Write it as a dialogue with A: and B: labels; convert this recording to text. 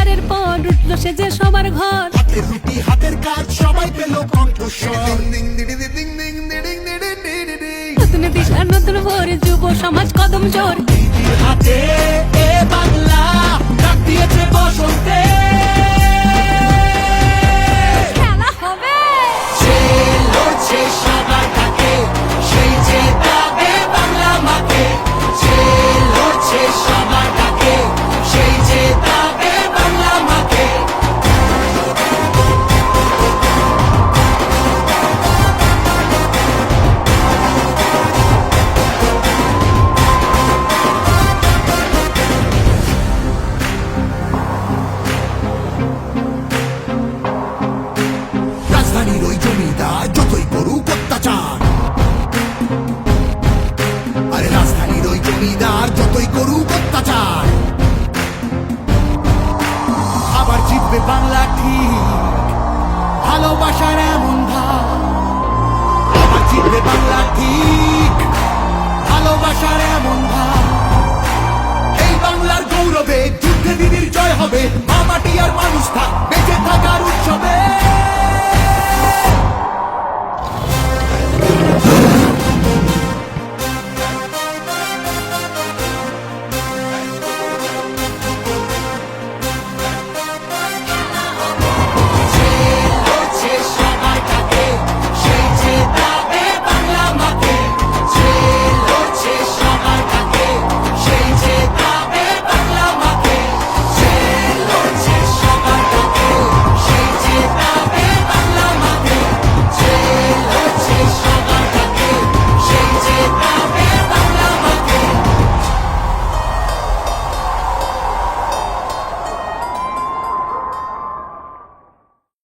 A: পরের পর উঠলো সে যে সবার ঘর।
B: হাতের রুটি হাতের কাজ সবাই পেল কণ্ঠস্বর।
A: নতুন দিশা নতুন ভোর, যুব সমাজ কদম জোর।
B: দিদির হাতে এ বাংলা ডাক দিয়েছে বসন্তে।
A: খেলা হবে
B: যে লড়ছে সবার ডাকে, সেই যে পাবে বাংলা মাকে। যে লড়ছে সবার ডাকে, সেই যে পাবে বাংলা মাকে। রাজধানীর ওই জমিদার যতই করুক অত্যাচার, আরে রাজধানীর ওই জমিদার যতই করুক অত্যাচার, আবার জিতবে বাংলা ঠিক, ভালোবাসার এমন ভাব। আবার জিতবে বাংলা ঠিক, ভালোবাসার এমন ভাব। এই বাংলার গৌরবে যুদ্ধে দিদির জয় হবে, মা মাটি আর মানুষ থাক।